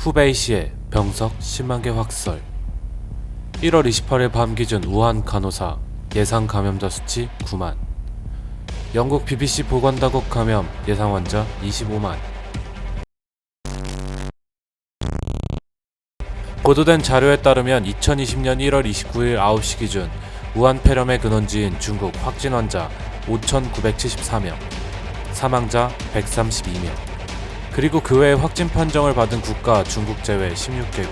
후베이시의 병석 10만 개 확설. 1월 28일 밤 기준 우한 간호사 예상 감염자 수치 9만. 영국 BBC 보건당국 감염 예상 환자 25만. 보도된 자료에 따르면 2020년 1월 29일 9시 기준 우한 폐렴의 근원지인 중국 확진 환자 5,974명, 사망자 132명, 그리고 그 외에 확진 판정을 받은 국가 중국 제외 16개국.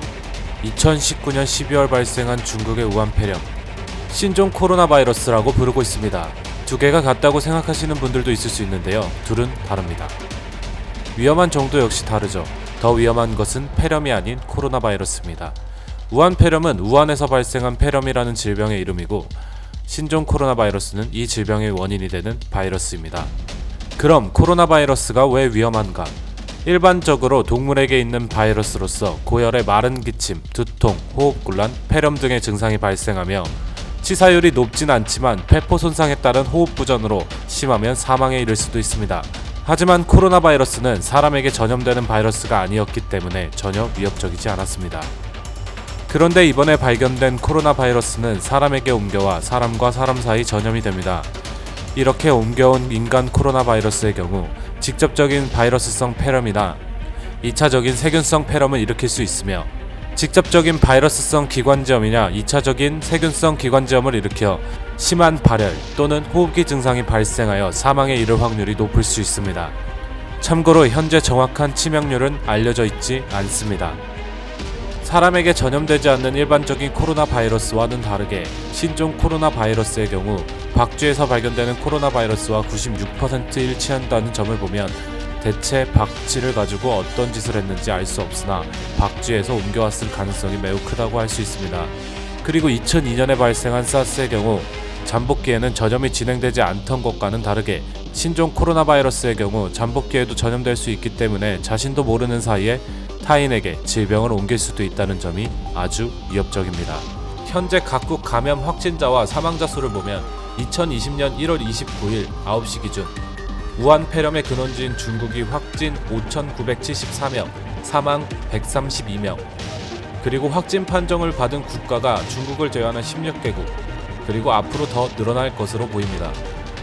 2019년 12월 발생한 중국의 우한 폐렴, 신종 코로나 바이러스라고 부르고 있습니다. 두 개가 같다고 생각하시는 분들도 있을 수 있는데요, 둘은 다릅니다. 위험한 정도 역시 다르죠. 더 위험한 것은 폐렴이 아닌 코로나 바이러스입니다. 우한 폐렴은 우한에서 발생한 폐렴이라는 질병의 이름이고, 신종 코로나 바이러스는 이 질병의 원인이 되는 바이러스입니다. 그럼 코로나 바이러스가 왜 위험한가? 일반적으로 동물에게 있는 바이러스로서 고열의 마른 기침, 두통, 호흡곤란, 폐렴 등의 증상이 발생하며 치사율이 높진 않지만 폐포 손상에 따른 호흡부전으로 심하면 사망에 이를 수도 있습니다. 하지만 코로나 바이러스는 사람에게 전염되는 바이러스가 아니었기 때문에 전혀 위협적이지 않았습니다. 그런데 이번에 발견된 코로나 바이러스는 사람에게 옮겨와 사람과 사람 사이 전염이 됩니다. 이렇게 옮겨온 인간 코로나 바이러스의 경우 직접적인 바이러스성 폐렴이나 2차적인 세균성 폐렴을 일으킬 수 있으며, 직접적인 바이러스성 기관지염이나 2차적인 세균성 기관지염을 일으켜 심한 발열 또는 호흡기 증상이 발생하여 사망에 이를 확률이 높을 수 있습니다. 참고로 현재 정확한 치명률은 알려져 있지 않습니다. 사람에게 전염되지 않는 일반적인 코로나 바이러스와는 다르게 신종 코로나 바이러스의 경우 박쥐에서 발견되는 코로나 바이러스와 96% 일치한다는 점을 보면 대체 박쥐를 가지고 어떤 짓을 했는지 알 수 없으나 박쥐에서 옮겨왔을 가능성이 매우 크다고 할 수 있습니다. 그리고 2002년에 발생한 사스의 경우 잠복기에는 전염이 진행되지 않던 것과는 다르게 신종 코로나 바이러스의 경우 잠복기에도 전염될 수 있기 때문에 자신도 모르는 사이에 타인에게 질병을 옮길 수도 있다는 점이 아주 위협적입니다. 현재 각국 감염 확진자와 사망자 수를 보면 2020년 1월 29일 9시 기준 우한 폐렴의 근원지인 중국이 확진 5,974명, 사망 132명, 그리고 확진 판정을 받은 국가가 중국을 제외하는 16개국, 그리고 앞으로 더 늘어날 것으로 보입니다.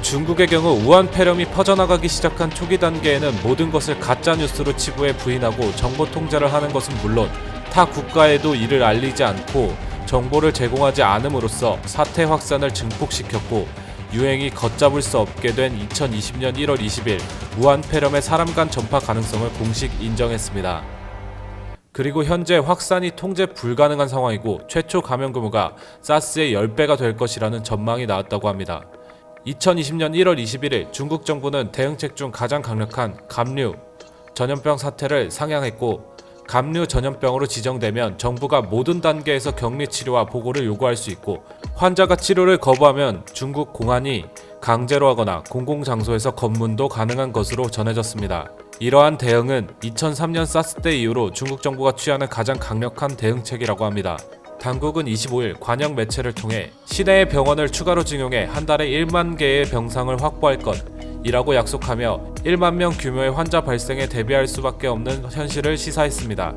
중국의 경우 우한 폐렴이 퍼져나가기 시작한 초기 단계에는 모든 것을 가짜뉴스로 치부해 부인하고 정보 통제를 하는 것은 물론 타 국가에도 이를 알리지 않고 정보를 제공하지 않음으로써 사태 확산을 증폭시켰고, 유행이 걷잡을 수 없게 된 2020년 1월 20일 우한 폐렴의 사람 간 전파 가능성을 공식 인정했습니다. 그리고 현재 확산이 통제 불가능한 상황이고 최초 감염 규모가 사스의 10배가 될 것이라는 전망이 나왔다고 합니다. 2020년 1월 21일 중국 정부는 대응책 중 가장 강력한 감류 전염병 사태를 상향했고, 감류 전염병으로 지정되면 정부가 모든 단계에서 격리 치료와 보고를 요구할 수 있고, 환자가 치료를 거부하면 중국 공안이 강제로 하거나 공공장소에서 검문도 가능한 것으로 전해졌습니다. 이러한 대응은 2003년 사스 때 이후로 중국 정부가 취하는 가장 강력한 대응책이라고 합니다. 당국은 25일 관영 매체를 통해 시내의 병원을 추가로 증용해 한 달에 1만 개의 병상을 확보할 것이라고 약속하며 1만 명 규모의 환자 발생에 대비할 수밖에 없는 현실을 시사했습니다.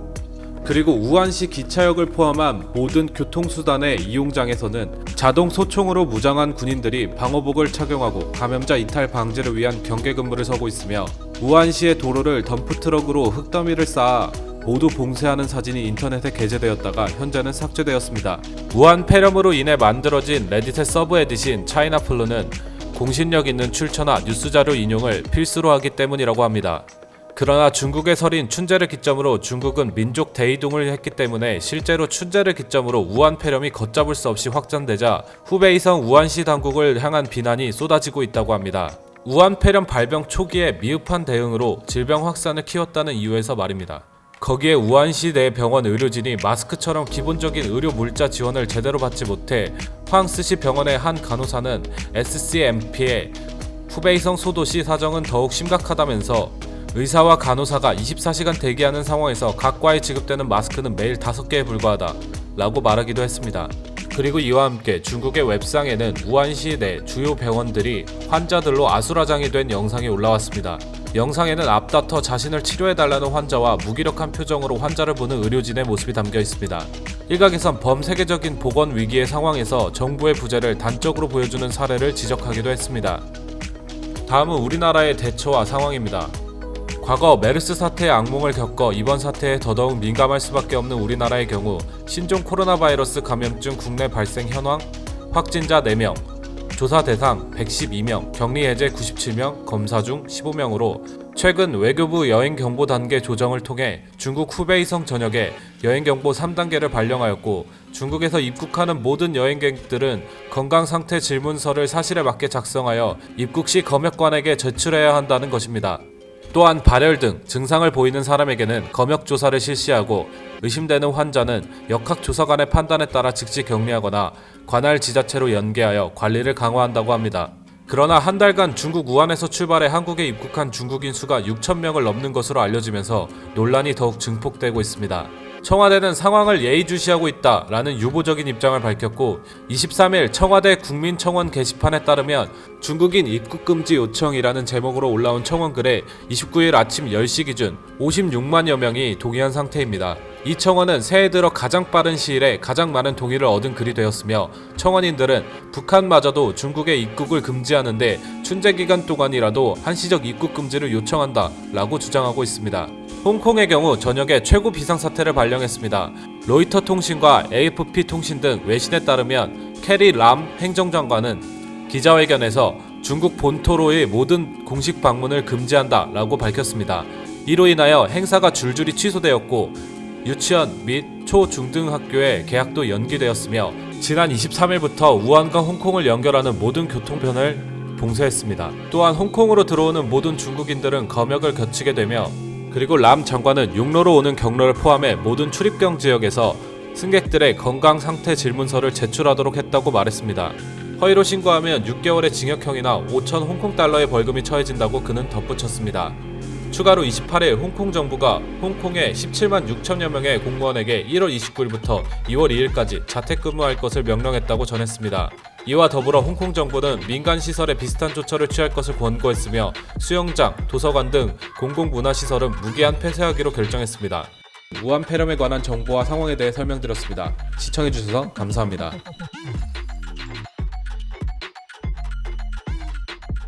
그리고 우한시 기차역을 포함한 모든 교통수단의 이용장에서는 자동 소총으로 무장한 군인들이 방호복을 착용하고 감염자 이탈 방지를 위한 경계 근무를 서고 있으며, 우한시의 도로를 덤프트럭으로 흙더미를 쌓아 모두 봉쇄하는 사진이 인터넷에 게재되었다가 현재는 삭제되었습니다. 우한 폐렴으로 인해 만들어진 레딧의 서브에딧인 차이나플루는 공신력 있는 출처나 뉴스자료 인용을 필수로 하기 때문이라고 합니다. 그러나 중국의 설인 춘제를 기점으로 중국은 민족 대이동을 했기 때문에 실제로 춘제를 기점으로 우한 폐렴이 걷잡을 수 없이 확산되자 후베이성 우한시 당국을 향한 비난이 쏟아지고 있다고 합니다. 우한 폐렴 발병 초기에 미흡한 대응으로 질병 확산을 키웠다는 이유에서 말입니다. 거기에 우한시 내 병원 의료진이 마스크처럼 기본적인 의료 물자 지원을 제대로 받지 못해 황스시 병원의 한 간호사는 SCMP에 후베이성 소도시 사정은 더욱 심각하다면서 의사와 간호사가 24시간 대기하는 상황에서 각 과에 지급되는 마스크는 매일 5개에 불과하다 라고 말하기도 했습니다. 그리고 이와 함께 중국의 웹상에는 우한시 내 주요 병원들이 환자들로 아수라장이 된 영상이 올라왔습니다. 영상에는 앞다퉈 자신을 치료해달라는 환자와 무기력한 표정으로 환자를 보는 의료진의 모습이 담겨 있습니다. 일각에선 범세계적인 보건 위기의 상황에서 정부의 부재를 단적으로 보여주는 사례를 지적하기도 했습니다. 다음은 우리나라의 대처와 상황입니다. 과거 메르스 사태의 악몽을 겪어 이번 사태에 더더욱 민감할 수밖에 없는 우리나라의 경우 신종 코로나 바이러스 감염증 국내 발생 현황, 확진자 4명, 조사 대상 112명, 격리 해제 97명, 검사 중 15명으로 최근 외교부 여행경보 단계 조정을 통해 중국 후베이성 전역에 여행경보 3단계를 발령하였고 중국에서 입국하는 모든 여행객들은 건강상태 질문서를 사실에 맞게 작성하여 입국 시 검역관에게 제출해야 한다는 것입니다. 또한 발열 등 증상을 보이는 사람에게는 검역 조사를 실시하고 의심되는 환자는 역학조사관의 판단에 따라 즉시 격리하거나 관할 지자체로 연계하여 관리를 강화한다고 합니다. 그러나 한 달간 중국 우한에서 출발해 한국에 입국한 중국인 수가 6,000명을 넘는 것으로 알려지면서 논란이 더욱 증폭되고 있습니다. 청와대는 상황을 예의주시하고 있다라는 유보적인 입장을 밝혔고 23일 청와대 국민청원 게시판에 따르면 중국인 입국금지 요청이라는 제목으로 올라온 청원글에 29일 아침 10시 기준 56만여 명이 동의한 상태입니다. 이 청원은 새해 들어 가장 빠른 시일에 가장 많은 동의를 얻은 글이 되었으며 청원인들은 북한마저도 중국의 입국을 금지하는데 춘제기간 동안이라도 한시적 입국 금지를 요청한다 라고 주장하고 있습니다. 홍콩의 경우 저녁에 최고 비상사태를 발령했습니다. 로이터 통신과 AFP 통신 등 외신에 따르면 캐리 람 행정장관은 기자회견에서 중국 본토로의 모든 공식 방문을 금지한다 라고 밝혔습니다. 이로 인하여 행사가 줄줄이 취소되었고 유치원 및 초, 중등 학교의 개학도 연기되었으며 지난 23일부터 우한과 홍콩을 연결하는 모든 교통편을 봉쇄했습니다. 또한 홍콩으로 들어오는 모든 중국인들은 검역을 거치게 되며 그리고 람 장관은 육로로 오는 경로를 포함해 모든 출입경 지역에서 승객들의 건강 상태 질문서를 제출하도록 했다고 말했습니다. 허위로 신고하면 6개월의 징역형이나 5,000 홍콩 달러의 벌금이 처해진다고 그는 덧붙였습니다. 추가로 28일 홍콩 정부가 홍콩의 17만 6천여 명의 공무원에게 1월 29일부터 2월 2일까지 자택근무할 것을 명령했다고 전했습니다. 이와 더불어 홍콩 정부는 민간시설에 비슷한 조처를 취할 것을 권고했으며 수영장, 도서관 등 공공문화시설은 무기한 폐쇄하기로 결정했습니다. 우한 폐렴에 관한 정보와 상황에 대해 설명드렸습니다. 시청해주셔서 감사합니다.